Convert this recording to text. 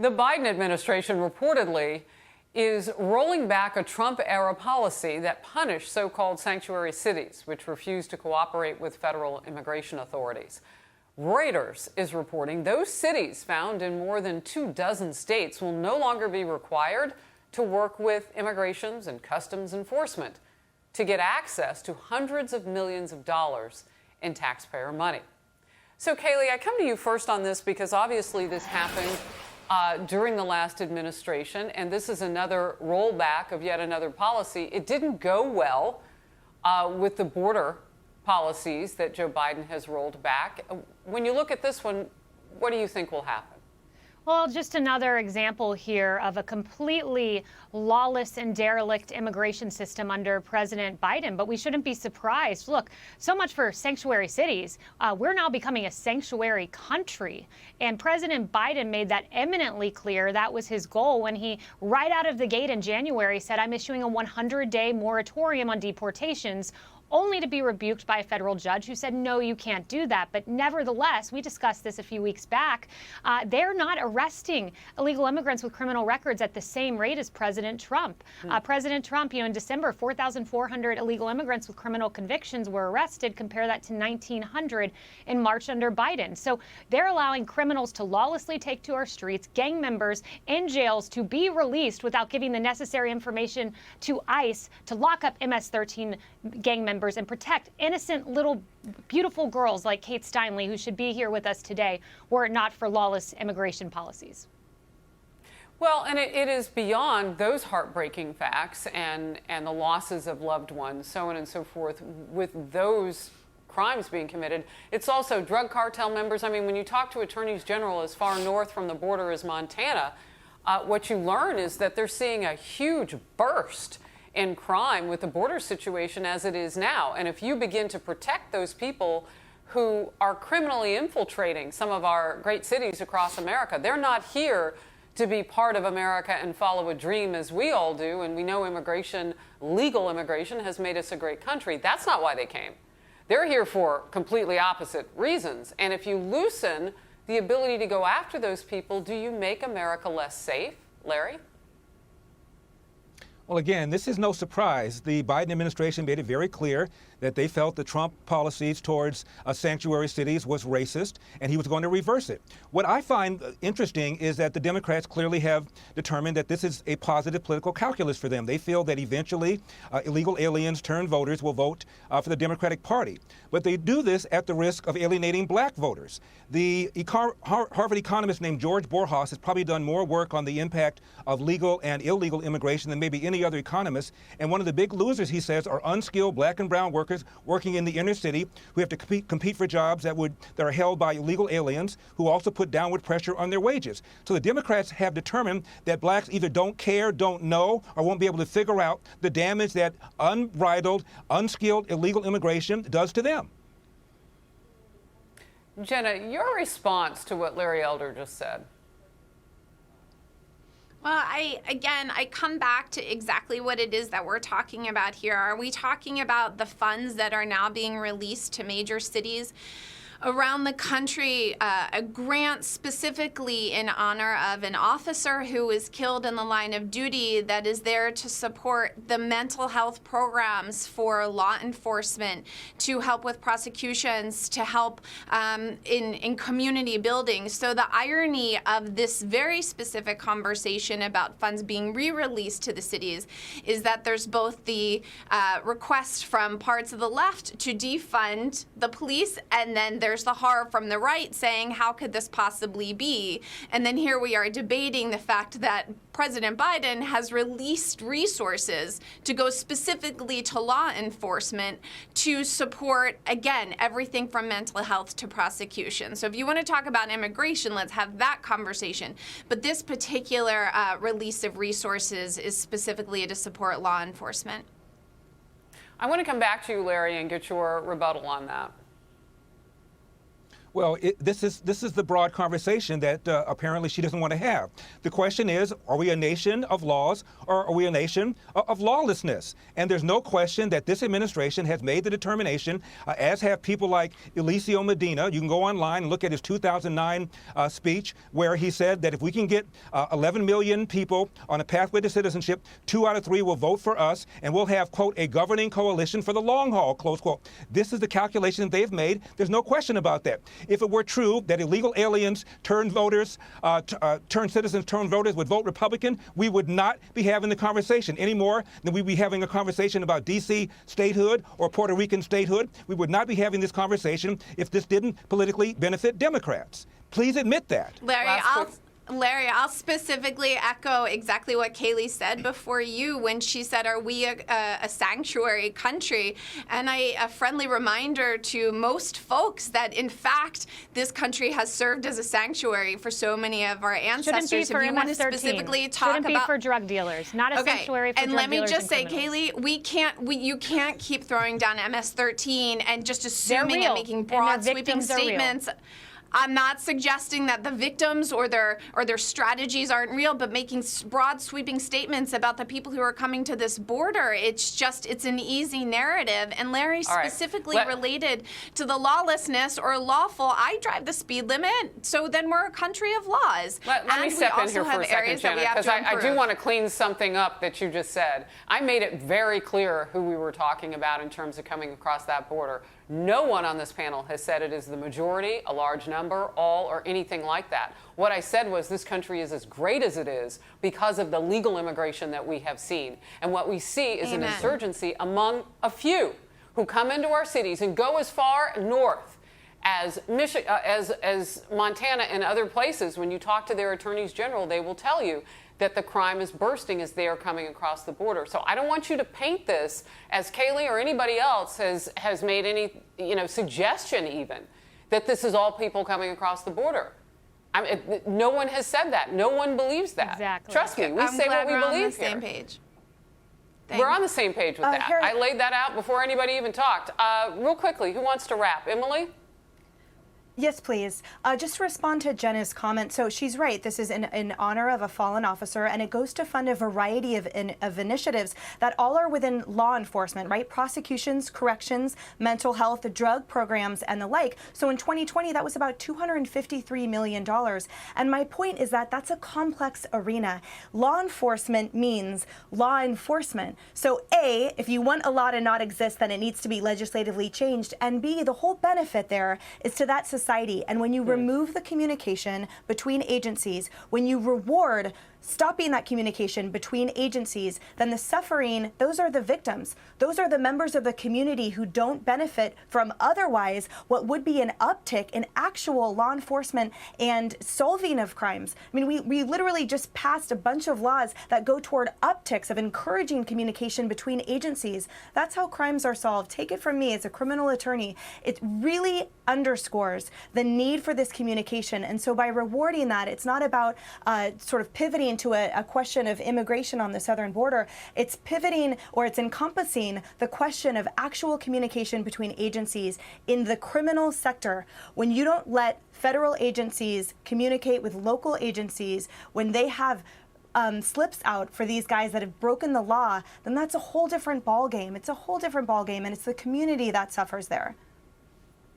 The Biden administration reportedly is rolling back a Trump-era policy that punished so-called sanctuary cities, which refuse to cooperate with federal immigration authorities. Reuters is reporting those cities found in more than 24 states will no longer be required to work with immigrations and customs enforcement to get access to hundreds of millions of dollars in taxpayer money. So, Kaylee, I come to you first on this because obviously this happened during the last administration, and this is another rollback of yet another policy. It didn't go well with the border policies that Joe Biden has rolled back. When you look at this one, what do you think will happen? Well, just another example here of a completely lawless and derelict immigration system under President Biden. But we shouldn't be surprised. Look, so much for sanctuary cities. We're now becoming a sanctuary country. And President Biden made that eminently clear. That was his goal when he, right out of the gate in January, said, I'm issuing a 100-day moratorium on deportations, only to be rebuked by a federal judge who said, no, you can't do that. But nevertheless, we discussed this a few weeks back, they're not arresting illegal immigrants with criminal records at the same rate as President Trump. President Trump, in December, 4,400 illegal immigrants with criminal convictions were arrested. Compare that to 1,900 in March under Biden. So they're allowing criminals to lawlessly take to our streets, gang members in jails to be released without giving the necessary information to ICE to lock up MS-13 gang members and protect innocent little beautiful girls like Kate Steinle, who should be here with us today, were it not for lawless immigration policies. Well, and it is beyond those heartbreaking facts and the losses of loved ones, so on and so forth, with those crimes being committed. It's also drug cartel members. I mean, when you talk to attorneys general as far north from the border as Montana, what you learn is that they're seeing a huge burst in crime with the border situation as it is now. And if you begin to protect those people who are criminally infiltrating some of our great cities across America, they're not here to be part of America and follow a dream as we all do. And we know immigration, legal immigration, has made us a great country. That's not why they came. They're here for completely opposite reasons. And if you loosen the ability to go after those people, do you make America less safe, Larry? Well, again, this is no surprise. The Biden administration made it very clear that they felt the Trump policies towards sanctuary cities was racist, and he was going to reverse it. What I find interesting is that the Democrats clearly have determined that this is a positive political calculus for them. They feel that eventually illegal aliens turned voters will vote for the Democratic Party. But they do this at the risk of alienating black voters. The Harvard economist named George Borjas has probably done more work on the impact of legal and illegal immigration than maybe any other economist. And one of the big losers, he says, are unskilled black and brown workers working in the inner city who have to compete for jobs that are held by illegal aliens who also put downward pressure on their wages. So the Democrats have determined that blacks either don't care, don't know, or won't be able to figure out the damage that unbridled, unskilled illegal immigration does to them. Jenna, your response to what Larry Elder just said. Well, I come back to exactly what it is that we're talking about here. Are we talking about the funds that are now being released to major cities around the country, a grant specifically in honor of an officer who was killed in the line of duty that is there to support the mental health programs for law enforcement, to help with prosecutions, to help in community building. So the irony of this very specific conversation about funds being re-released to the cities is that there's both the request from parts of the left to defund the police, and then there's the horror from the right saying, how could this possibly be? And then here we are debating the fact that President Biden has released resources to go specifically to law enforcement to support, again, everything from mental health to prosecution. So if you want to talk about immigration, let's have that conversation. But this particular release of resources is specifically to support law enforcement. I want to come back to you, Larry, and get your rebuttal on that. Well, this is the broad conversation that apparently she doesn't want to have. The question is, are we a nation of laws or are we a nation of lawlessness? And there's no question that this administration has made the determination, as have people like Eliseo Medina. You can go online and look at his 2009 speech where he said that if we can get 11 million people on a pathway to citizenship, 2 out of 3 will vote for us, and we'll have, quote, a governing coalition for the long haul, close quote. This is the calculation that they've made. There's no question about that. If it were true that illegal aliens turned voters, turned citizens, turned voters would vote Republican, we would not be having the conversation any more than we'd be having a conversation about D.C. statehood or Puerto Rican statehood. We would not be having this conversation if this didn't politically benefit Democrats. Please admit that. Larry, I'll specifically echo exactly what Kayleigh said before you when she said, are we a sanctuary country? And a friendly reminder to most folks that, in fact, this country has served as a sanctuary for so many of our ancestors. Shouldn't be for if you want to MS-13. specifically talk Shouldn't about, be for drug dealers, not a sanctuary for and drug let me dealers just say, and criminals. Kayleigh, you can't keep throwing down MS-13 and just assuming and making and their broad sweeping victims are real. statements. I'm not suggesting that the victims or their strategies aren't real, but making broad sweeping statements about the people who are coming to this border, it's an easy narrative. And Larry specifically related to the lawlessness or lawful, I drive the speed limit, so then we're a country of laws. Let me step in here for a second, Jenna, because I do want to clean something up that you just said. I made it very clear who we were talking about in terms of coming across that border. No one on this panel has said it is the majority, a large number, all, or anything like that. What I said was this country is as great as it is because of the legal immigration that we have seen. And what we see is an insurgency among a few who come into our cities and go as far north as Montana and other places. When you talk to their attorneys general, they will tell you that the crime is bursting as they are coming across the border. So I don't want you to paint this as Kayleigh or anybody else has made any suggestion even that this is all people coming across the border. No one has said that. No one believes that. Exactly. Trust me, we say what we believe here. We're on the same page. We're on the same page with that. I laid that out before anybody even talked. Real quickly, who wants to wrap? Emily? Yes, please. Just to respond to Jenna's comment, so she's right. This is in honor of a fallen officer, and it goes to fund a variety of initiatives that all are within law enforcement, right? Prosecutions, corrections, mental health, drug programs, and the like. So in 2020, that was about $253 million. And my point is that that's a complex arena. Law enforcement means law enforcement. So A, if you want a law to not exist, then it needs to be legislatively changed. And B, the whole benefit there is to that society. And when you remove the communication between agencies, when you reward stopping that communication between agencies, then the suffering, those are the victims. Those are the members of the community who don't benefit from otherwise what would be an uptick in actual law enforcement and solving of crimes. I mean, we literally just passed a bunch of laws that go toward upticks of encouraging communication between agencies. That's how crimes are solved. Take it from me as a criminal attorney. It really underscores the need for this communication. And so by rewarding that, it's not about sort of pivoting to a question of immigration on the southern border. It's pivoting, or it's encompassing the question of actual communication between agencies in the criminal sector. When you don't let federal agencies communicate with local agencies, when they have slips out for these guys that have broken the law, then that's a whole different ballgame. It's a whole different ballgame, and it's the community that suffers there.